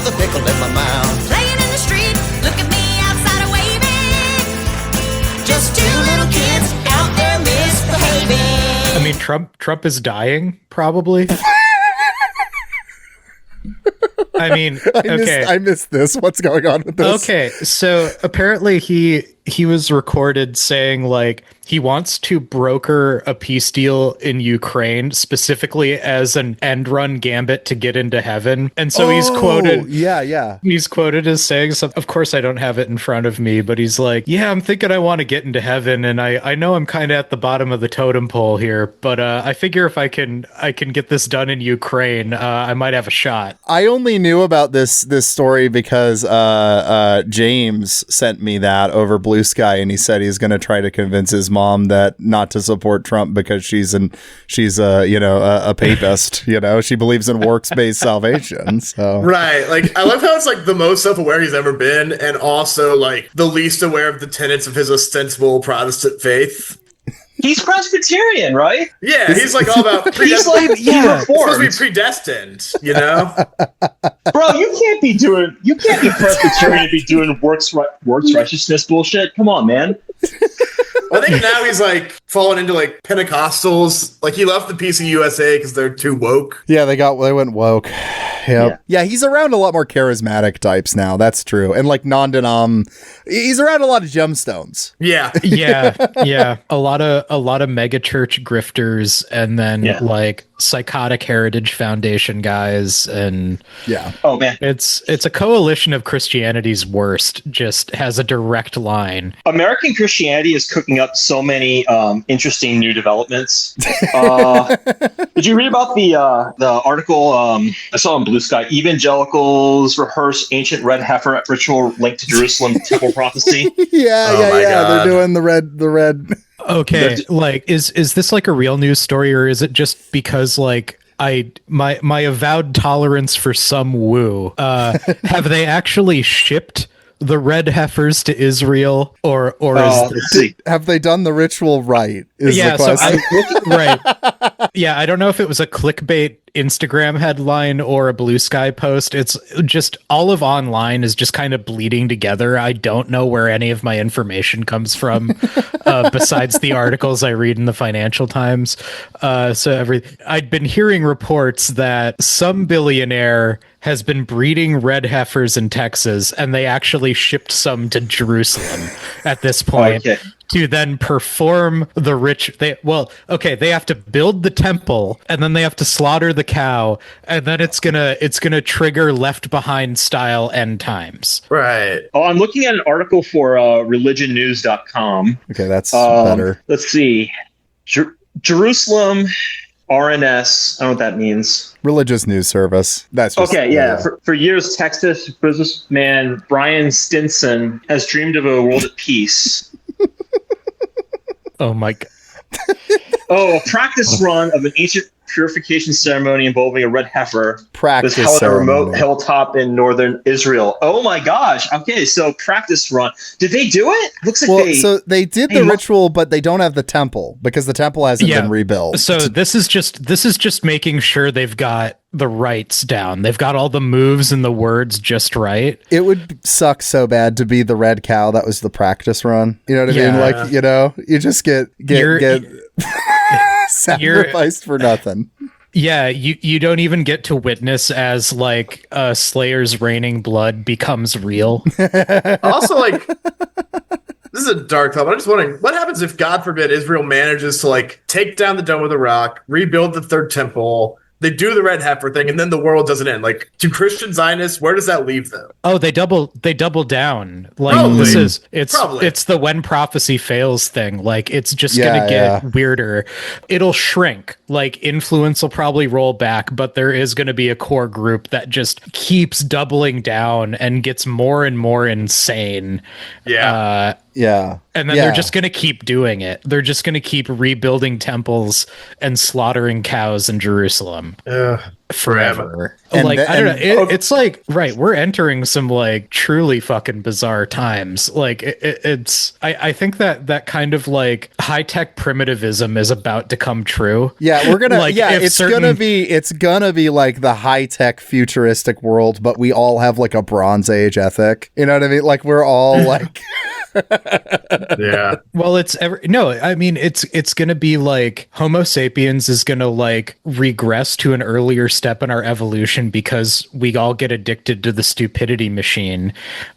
with a pickle in my mouth. Playing in the street, look at me outside waving. Just two little kids out there misbehaving. I mean, Trump is dying, probably. I mean, okay. I missed this. What's going on with this? Okay, so apparently he was recorded saying, like, he wants to broker a peace deal in Ukraine specifically as an end run gambit to get into heaven. And so he's quoted. Yeah. He's quoted as saying something. Of course, I don't have it in front of me, but he's like, yeah, I'm thinking I want to get into heaven. And I know I'm kind of at the bottom of the totem pole here, but I figure if I can get this done in Ukraine, I might have a shot. I only knew about this story because James sent me that over Blue Sky, and he said he's going to try to convince his mom that not to support Trump because she's a papist. You know, she believes in works-based salvation. So right, like I love how it's like the most self-aware he's ever been, and also like the least aware of the tenets of his ostensible Protestant faith. He's Presbyterian, right? Yeah, he's like all about he's like, he's supposed to be predestined, you know? Bro, you can't be Presbyterian and be doing works righteousness bullshit. Come on, man. I think now he's like falling into like Pentecostals. Like he left the PCUSA because they're too woke. Yeah, they went woke. Yep. Yeah, he's around a lot more charismatic types now. That's true. And like non-denom, he's around a lot of gemstones. Yeah. Yeah. A lot of mega church grifters, and then like psychotic Heritage Foundation guys, and oh man, it's a coalition of Christianity's worst. Just has a direct line. American Christianity is cooking up so many interesting new developments. Did you read about the article I saw on Blue Sky? Evangelicals rehearse ancient red heifer ritual linked to Jerusalem temple prophecy. Yeah. They're doing the red. Okay, like is this like a real news story, or is it just because like my avowed tolerance for some woo? Have they actually shipped the red heifers to Israel, or have they done the ritual right? Right. Yeah, I don't know if it was a clickbait Instagram headline or a Blue Sky post. It's just all of online is just kind of bleeding together. I don't know where any of my information comes from besides the articles I read in the Financial Times. I'd been hearing reports that some billionaire has been breeding red heifers in Texas, and they actually shipped some to Jerusalem at this point. Okay. To then perform the they have to build the temple, and then they have to slaughter the cow, and then it's gonna trigger Left Behind style end times. Right. Oh, I'm looking at an article for religionnews.com. Okay, that's better. Let's see. Jerusalem RNS. I don't know what that means. Religious news service. That's just, okay. Yeah. For years, Texas businessman Brian Stinson has dreamed of a world at peace. Oh my God. A practice run of an ancient purification ceremony involving a red heifer was held on a remote hilltop in northern Israel. Oh my gosh. Okay, so practice run. Did they do it? Looks like so they did the ritual, but they don't have the temple because the temple hasn't been rebuilt. So this is just making sure they've got the rights down. They've got all the moves and the words just right. It would suck so bad to be the red cow that was the practice run. You know what I mean? Like, you know, you just get sacrificed for nothing. Yeah, you don't even get to witness as like Slayer's raining blood becomes real. Also, like, this is a dark thought, but I'm just wondering, what happens if, God forbid, Israel manages to like take down the Dome of the Rock, rebuild the third temple, they do the red heifer thing, and then the world doesn't end? Like, to Christian Zionists, where does that leave them? Oh, they double down. Like, probably. It's the when prophecy fails thing. Like, it's just gonna get weirder. It'll shrink. Like, influence will probably roll back, but there is gonna be a core group that just keeps doubling down and gets more and more insane. Yeah. And then they're just going to keep doing it. They're just going to keep rebuilding temples and slaughtering cows in Jerusalem. forever. And like, the- I don't know. and- It's like, right, we're entering some like truly fucking bizarre times. Like I think that kind of like high tech primitivism is about to come true. Yeah, we're gonna. Like, yeah, if it's certain- gonna be like the high tech futuristic world, but we all have like a Bronze Age ethic. You know what I mean? Like we're all like. Yeah. Well, it's gonna be like Homo sapiens is gonna like regress to an earlier step in our evolution because we all get addicted to the stupidity machine.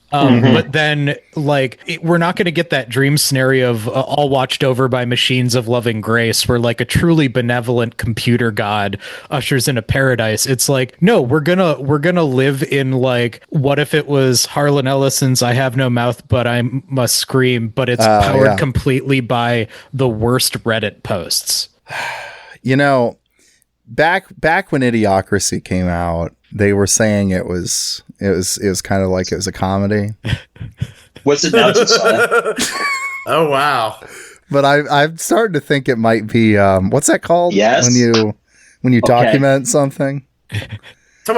But then, like, we're not going to get that dream scenario of all watched over by machines of loving grace, where like a truly benevolent computer god ushers in a paradise. It's like, no, we're gonna live in like, what if it was Harlan Ellison's "I have no mouth but I must scream," but it's powered yeah. completely by the worst Reddit posts. You know, back when Idiocracy came out, they were saying it was kind of like it was a comedy. What's it now, Josiah? Oh wow. But I'm starting to think it might be what's that called? Yes. When you document something. Talking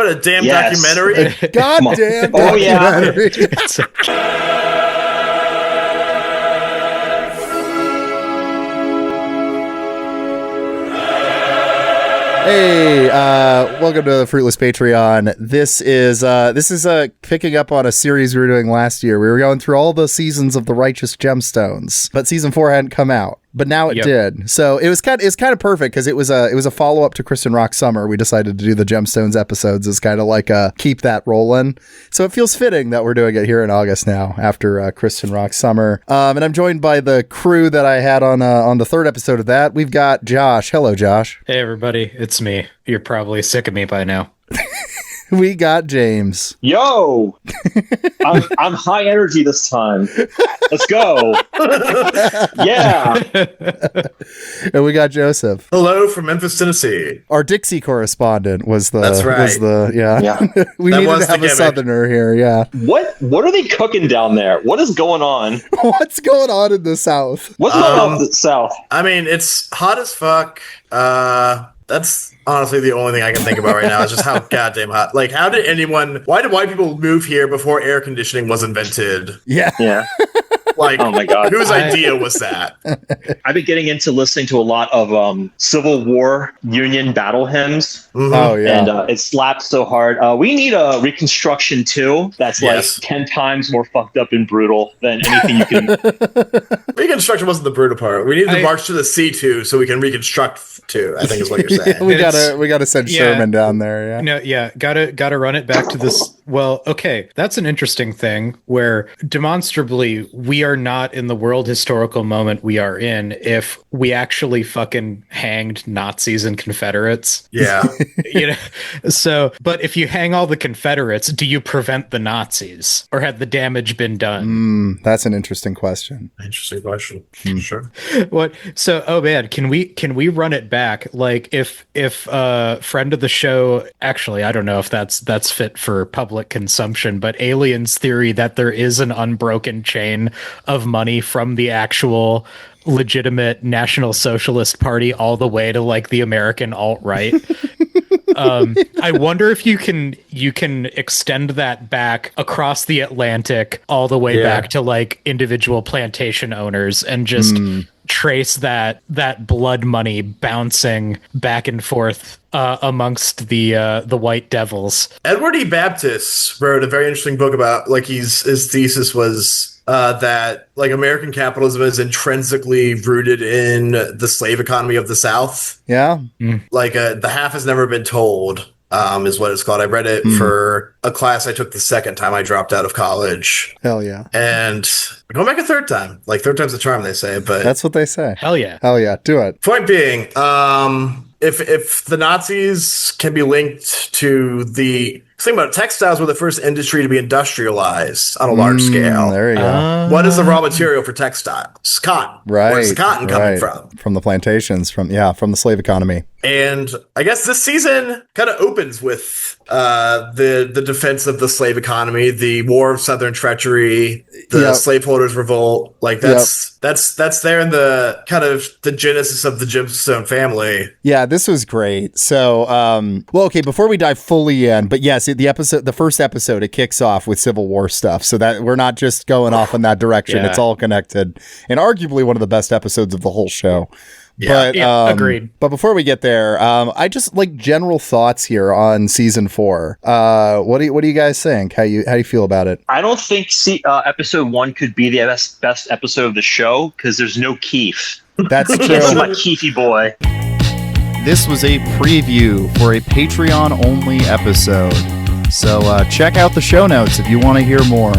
about a damn Yes. documentary. Goddamn Oh, yeah. documentary. Hey, welcome to the Fruitless Patreon. This is picking up on a series we were doing last year. We were going through all the seasons of the Righteous Gemstones, but season 4 hadn't come out. But now it did. So it was kind of perfect because it was a follow up to Kristen Rock Summer. We decided to do the Gemstones episodes as kind of like a keep that rolling. So it feels fitting that we're doing it here in August now after Kristen Rock Summer. And I'm joined by the crew that I had on the third episode of that. We've got Josh. Hello, Josh. Hey, everybody, it's me. You're probably sick of me by now. We got James. Yo, I'm high energy this time. Let's go. Yeah. And we got Joseph. Hello from Memphis, Tennessee. Our Dixie correspondent was the. That's right. Yeah. We That needed was to have the a gimmick. southerner here. Yeah. What are they cooking down there? What is going on? What's going on in the South? What's going on in the South? I mean, it's hot as fuck. That's honestly the only thing I can think about right now. Is just how goddamn hot. Like, why did white people move here before air conditioning was invented? Yeah. Yeah. Like, Oh my God. whose idea was that? I've been getting into listening to a lot of Civil War Union battle hymns. Mhm. Oh yeah. And it slaps so hard. We need a Reconstruction 2 that's Yes. like 10 times more fucked up and brutal than anything you can. Reconstruction wasn't the brutal part. We need to march to the C2 so we can reconstruct 2, I think is what you're saying. we It's- gotta send yeah. Sherman down there. Yeah. No, yeah, gotta run it back to this. Well, okay, that's an interesting thing where demonstrably we are not in the world historical moment we are in if we actually fucking hanged Nazis and Confederates. Yeah. You know, so but if you hang all the Confederates, do you prevent the Nazis, or had the damage been done? That's an interesting question. Interesting question. Sure. What? So, oh man, can we run it back? Like, if friend of the show, actually, I don't know if that's fit for public consumption, but Alien's theory that there is an unbroken chain of money from the actual legitimate National Socialist Party all the way to like the American alt-right. I wonder if you can extend that back across the Atlantic all the way back to like individual plantation owners and just trace that blood money bouncing back and forth amongst the white devils. Edward E. Baptist wrote a very interesting book about, like, his thesis was that, like, American capitalism is intrinsically rooted in the slave economy of the South. Yeah. Like, the half has never been told, is what it's called. I read it for a class I took the second time I dropped out of college. Hell yeah. And going back a third time. Like, third time's the charm, they say. But That's what they say. Hell yeah. Hell yeah. Do it. point being, if the Nazis can be linked to the Think about it. Textiles were the first industry to be industrialized on a large scale. There you go. What is the raw material for textiles? Cotton. Right. Where's the cotton coming from? From the plantations, from the slave economy. And I guess this season kind of opens with the defense of the slave economy, the War of Southern Treachery, the slaveholders' revolt. Like that's there in the kind of the genesis of the Gemstone family. Yeah, this was great. So, okay, before we dive fully in, but yes, the first episode, it kicks off with Civil War stuff. So that we're not just going off in that direction. Yeah. It's all connected, and arguably one of the best episodes of the whole show. But agreed. But before we get there, I just like general thoughts here on season 4. What do you guys think? How you feel about it? I don't think episode 1 could be the best episode of the show because there's no Keith. That's true. This is my Keithy boy. This was a preview for a Patreon only episode. So check out the show notes if you want to hear more.